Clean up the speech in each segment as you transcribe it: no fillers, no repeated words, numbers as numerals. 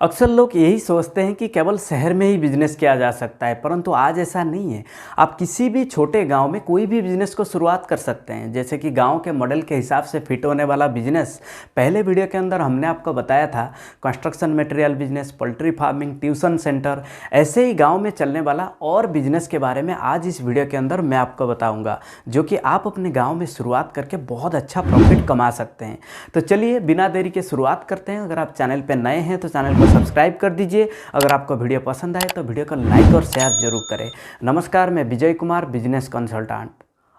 अक्सर लोग यही सोचते हैं कि केवल शहर में ही बिजनेस किया जा सकता है, परंतु आज ऐसा नहीं है। आप किसी भी छोटे गांव में कोई भी बिजनेस को शुरुआत कर सकते हैं, जैसे कि गांव के मॉडल के हिसाब से फिट होने वाला बिजनेस। पहले वीडियो के अंदर हमने आपको बताया था construction material business, poultry farming, tuition centre, ऐसे ही गाँव में चलने वाला और बिजनेस के बारे में आज इस वीडियो के अंदर मैं आपको बताऊँगा, जो कि आप अपने गाँव में शुरुआत करके बहुत अच्छा प्रॉफिट कमा सकते हैं। तो चलिए बिना देरी के शुरुआत करते हैं। अगर आप चैनल पर नए हैं तो चैनल को सब्सक्राइब कर दीजिए। अगर आपको वीडियो पसंद आए तो वीडियो को लाइक और शेयर जरूर करें। नमस्कार, मैं विजय कुमार, बिजनेस कंसल्टेंट।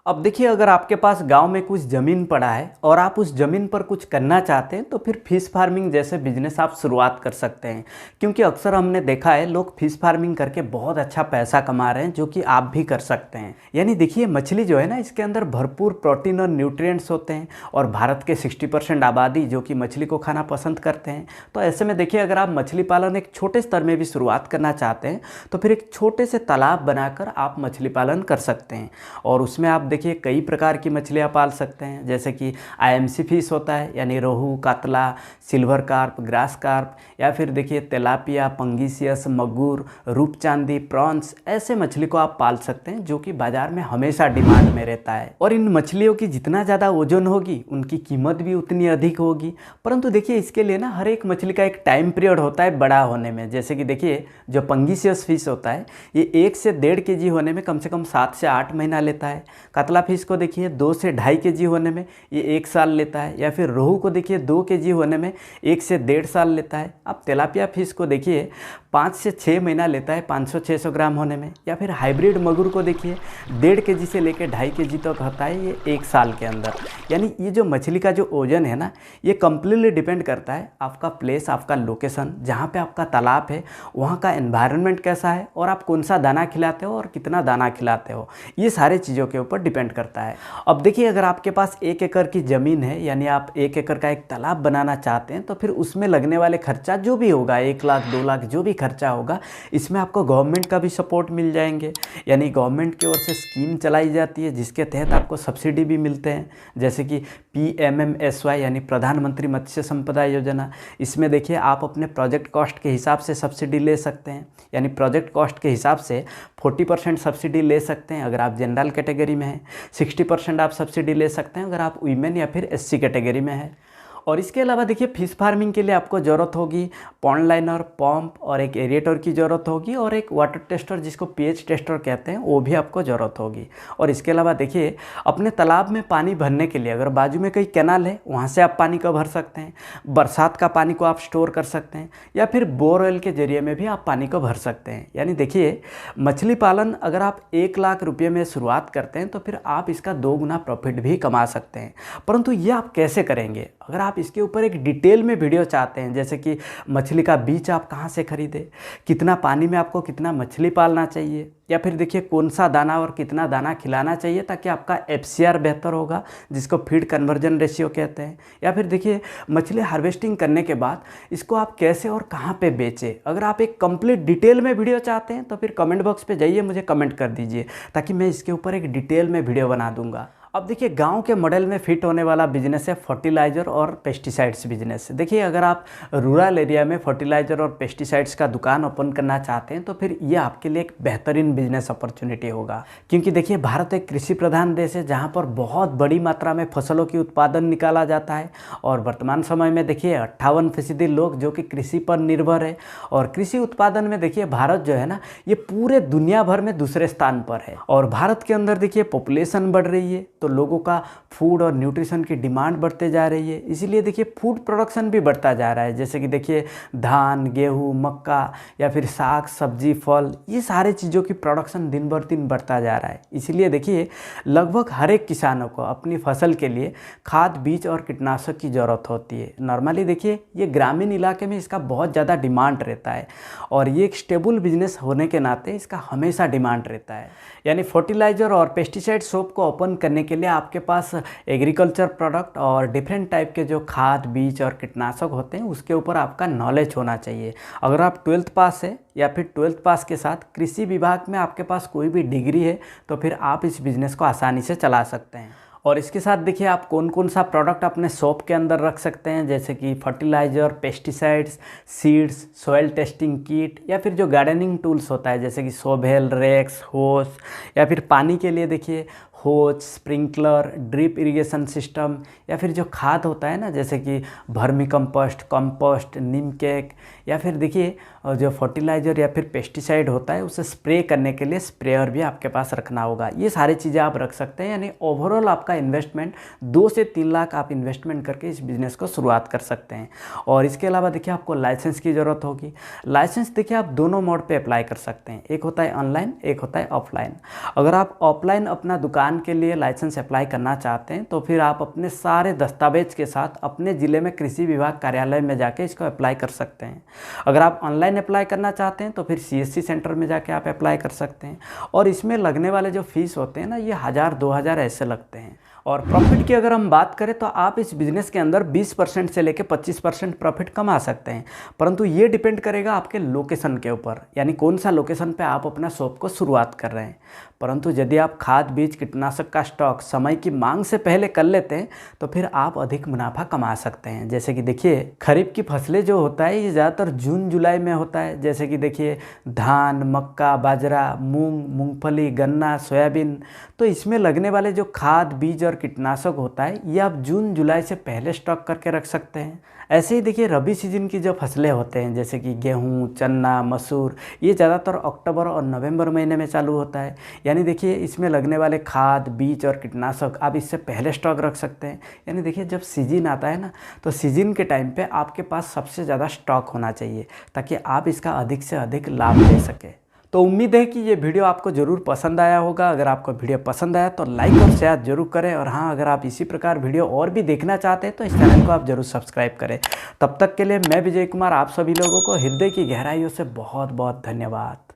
अब देखिए, अगर आपके पास गांव में कुछ ज़मीन पड़ा है और आप उस ज़मीन पर कुछ करना चाहते हैं तो फिर फिश फार्मिंग जैसे बिजनेस आप शुरुआत कर सकते हैं, क्योंकि अक्सर हमने देखा है लोग फिश फार्मिंग करके बहुत अच्छा पैसा कमा रहे हैं, जो कि आप भी कर सकते हैं। यानी देखिए, मछली जो है ना, इसके अंदर भरपूर प्रोटीन और न्यूट्रिएंट्स होते हैं और भारत के 60% आबादी जो कि मछली को खाना पसंद करते हैं। तो ऐसे में देखिए, अगर आप मछली पालन एक छोटे स्तर में भी शुरुआत करना चाहते हैं तो फिर एक छोटे से तालाब बनाकर आप मछली पालन कर सकते हैं। और उसमें आप देखिए कई प्रकार की मछलियाँ पाल सकते हैं, जैसे कि आईएमसी फिश होता है, यानी रोहू, कातला, सिल्वर कार्प, ग्रास कार्प, या फिर देखिए तेलापिया, पंगीसियस, मगुर, रूपचांदी, प्रॉन्स, ऐसे मछली को आप पाल सकते हैं जो कि बाज़ार में हमेशा डिमांड में रहता है। और इन मछलियों की जितना ज़्यादा वजन होगी उनकी कीमत भी उतनी अधिक होगी। परंतु देखिए, इसके लिए ना हर एक मछली का एक टाइम पीरियड होता है बड़ा होने में। जैसे कि देखिए, जो पंगीसियस फिश होता है ये 1 से 1.5 केजी होने में कम से कम 7 से 8 महीना लेता है। कातला फिश को देखिए 2 से 2.5 केजी होने में ये 1 साल लेता है। या फिर रोहू को देखिए 2 केजी होने में 1 से 1.5 साल लेता है। अब तेलापिया फिश को देखिए 5 से 6 महीना लेता है 500-600 ग्राम होने में। या फिर हाइब्रिड मगुर को देखिए 1.5 केजी से लेकर 2.5 केजी तक होता है ये 1 साल के अंदर। यानी ये जो मछली का जो ओजन है ना, ये कम्प्लीटली डिपेंड करता है आपका प्लेस, आपका लोकेशन, जहाँ पे आपका तालाब है वहाँ का एनवायरनमेंट कैसा है और आप कौन सा दाना खिलाते हो और कितना दाना खिलाते हो, ये सारे चीज़ों के ऊपर डिपेंड करता है। अब देखिए, अगर आपके पास 1 एकड़ की ज़मीन है, यानी आप 1 एकड़ का एक तालाब बनाना चाहते हैं, तो फिर उसमें लगने वाले खर्चा जो भी होगा, 1 लाख 2 लाख जो भी खर्चा होगा, इसमें आपको गवर्नमेंट का भी सपोर्ट मिल जाएंगे। यानी गवर्नमेंट की ओर से स्कीम चलाई जाती है जिसके तहत आपको सब्सिडी भी मिलते हैं, जैसे कि PMMSY यानी प्रधानमंत्री मत्स्य संपदा योजना। इसमें देखिए आप अपने प्रोजेक्ट कॉस्ट के हिसाब से सब्सिडी ले सकते हैं, यानी प्रोजेक्ट कॉस्ट के हिसाब से 40% सब्सिडी ले सकते हैं अगर आप जनरल कैटेगरी में हैं, 60% आप सब्सिडी ले सकते हैं अगर आप वीमेन या फिर SC कैटेगरी में है। और इसके अलावा देखिए, फिश फार्मिंग के लिए आपको ज़रूरत होगी पॉन्ड लाइनर, पंप और एक एरिएटर की ज़रूरत होगी, और एक वाटर टेस्टर जिसको pH टेस्टर कहते हैं वो भी आपको ज़रूरत होगी। और इसके अलावा देखिए, अपने तालाब में पानी भरने के लिए अगर बाजू में कोई कैनाल है वहाँ से आप पानी को भर सकते हैं, बरसात का पानी को आप स्टोर कर सकते हैं, या फिर बोरवेल के जरिए में भी आप पानी को भर सकते हैं। यानी देखिए, मछली पालन अगर आप 1 लाख रुपये में शुरुआत करते हैं तो फिर आप इसका 2 गुना प्रॉफिट भी कमा सकते हैं। परंतु ये आप कैसे करेंगे? अगर आप इसके ऊपर एक डिटेल में वीडियो चाहते हैं, जैसे कि मछली का बीज आप कहाँ से खरीदें, कितना पानी में आपको कितना मछली पालना चाहिए, या फिर देखिए कौन सा दाना और कितना दाना खिलाना चाहिए ताकि आपका FCR बेहतर होगा, जिसको फीड कन्वर्जन रेशियो कहते हैं, या फिर देखिए मछली हार्वेस्टिंग करने के बाद इसको आप कैसे और कहाँ पे बेचें। अगर आप एक कंप्लीट डिटेल में वीडियो चाहते हैं तो फिर कमेंट बॉक्स पे जाइए, मुझे कमेंट कर दीजिए ताकि मैं इसके ऊपर एक डिटेल में वीडियो बना दूंगा। अब देखिए, गांव के मॉडल में फिट होने वाला बिजनेस है फर्टिलाइज़र और पेस्टिसाइड्स बिजनेस। देखिए, अगर आप रूरल एरिया में फर्टिलाइज़र और पेस्टिसाइड्स का दुकान ओपन करना चाहते हैं तो फिर ये आपके लिए एक बेहतरीन बिजनेस अपॉर्चुनिटी होगा, क्योंकि देखिए भारत एक कृषि प्रधान देश है जहाँ पर बहुत बड़ी मात्रा में फसलों की उत्पादन निकाला जाता है। और वर्तमान समय में देखिए 58% लोग जो कि कृषि पर निर्भर है। और कृषि उत्पादन में देखिए भारत जो है ना, ये पूरे दुनिया भर में दूसरे स्थान पर है। और भारत के अंदर देखिए पॉपुलेशन बढ़ रही है, तो लोगों का फूड और न्यूट्रिशन की डिमांड बढ़ते जा रही है, इसीलिए देखिए फूड प्रोडक्शन भी बढ़ता जा रहा है। जैसे कि देखिए धान, गेहूँ, मक्का, या फिर साग सब्जी, फल, ये सारे चीज़ों की प्रोडक्शन दिन बर दिन बढ़ता जा रहा है। इसीलिए देखिए लगभग हर एक किसानों को अपनी फसल के लिए खाद, बीज और कीटनाशक की ज़रूरत होती है। नॉर्मली देखिए ये ग्रामीण इलाके में इसका बहुत ज़्यादा डिमांड रहता है, और ये एक स्टेबल बिजनेस होने के नाते इसका हमेशा डिमांड रहता है। यानी फर्टिलाइज़र और पेस्टिसाइड शॉप को ओपन करने के लिए आपके पास एग्रीकल्चर प्रोडक्ट और डिफरेंट टाइप के जो खाद, बीज और कीटनाशक होते हैं उसके ऊपर आपका नॉलेज होना चाहिए। अगर आप 12th पास है या फिर 12th पास के साथ कृषि विभाग में आपके पास कोई भी डिग्री है तो फिर आप इस बिज़नेस को आसानी से चला सकते हैं। और इसके साथ देखिए आप कौन कौन सा प्रोडक्ट अपने शॉप के अंदर रख सकते हैं, जैसे कि fertiliser, pesticides, seeds, soil testing kit, या फिर जो गार्डनिंग टूल्स होता है जैसे कि सोबेल, रेक्स, होस, या फिर पानी के लिए देखिए होज, स्प्रिंकलर, ड्रिप इरिगेशन सिस्टम, या फिर जो खाद होता है ना जैसे कि वर्मी कंपोस्ट, कंपोस्ट, नीम केक, या फिर देखिए जो फर्टिलाइज़र या फिर पेस्टिसाइड होता है उसे स्प्रे करने के लिए स्प्रेयर भी आपके पास रखना होगा। ये सारी चीज़ें आप रख सकते हैं, यानी ओवरऑल आपका इन्वेस्टमेंट 2 से 3 लाख आप इन्वेस्टमेंट करके इस बिज़नेस को शुरुआत कर सकते हैं। और इसके अलावा देखिए आपको लाइसेंस की ज़रूरत होगी। लाइसेंस देखिए आप दोनों मोड पे अप्लाई कर सकते हैं, एक होता है ऑनलाइन, एक होता है ऑफलाइन। अगर आप ऑफलाइन अपना दुकान के लिए लाइसेंस अप्लाई करना चाहते हैं तो फिर आप अपने सारे दस्तावेज के साथ अपने ज़िले में कृषि विभाग कार्यालय में जाके इसको अप्लाई कर सकते हैं। अगर आप ऑनलाइन अप्लाई करना चाहते हैं तो फिर CSC सेंटर में जाके आप अप्लाई कर सकते हैं। और इसमें लगने वाले जो फीस होते हैं ना, ये 1000-2000 ऐसे लगते हैं। और प्रॉफिट की अगर हम बात करें तो आप इस बिज़नेस के अंदर 20% से लेकर 25% प्रॉफिट कमा सकते हैं, परंतु ये डिपेंड करेगा आपके लोकेशन के ऊपर, यानी कौन सा लोकेशन पे आप अपना शॉप को शुरुआत कर रहे हैं। परंतु यदि आप खाद, बीज, कीटनाशक का स्टॉक समय की मांग से पहले कर लेते हैं तो फिर आप अधिक मुनाफा कमा सकते हैं। जैसे कि देखिए खरीफ की फसलें जो होता है ये ज़्यादातर जून जुलाई में होता है, जैसे कि देखिए धान, मक्का, बाजरा, मूंग, मूंगफली, गन्ना, सोयाबीन। तो इसमें लगने वाले जो खाद, बीज और कीटनाशक होता है ये आप जून जुलाई से पहले स्टॉक करके रख सकते हैं। ऐसे ही देखिए रबी सीजन की जो फसलें होते हैं जैसे कि गेहूँ, चना, मसूर, ये ज़्यादातर अक्टूबर और नवंबर महीने में चालू होता है। यानी देखिए इसमें लगने वाले खाद, बीज और कीटनाशक आप इससे पहले स्टॉक रख सकते हैं। यानी देखिए जब सीजन आता है ना तो सीजन के टाइम पे आपके पास सबसे ज़्यादा स्टॉक होना चाहिए ताकि आप इसका अधिक से अधिक लाभ ले सकें। तो उम्मीद है कि ये वीडियो आपको ज़रूर पसंद आया होगा। अगर आपको वीडियो पसंद आया तो लाइक और शेयर जरूर करें। और हाँ, अगर आप इसी प्रकार वीडियो और भी देखना चाहते हैं तो इस चैनल को आप जरूर सब्सक्राइब करें। तब तक के लिए मैं विजय कुमार आप सभी लोगों को हृदय की गहराइयों से बहुत बहुत धन्यवाद।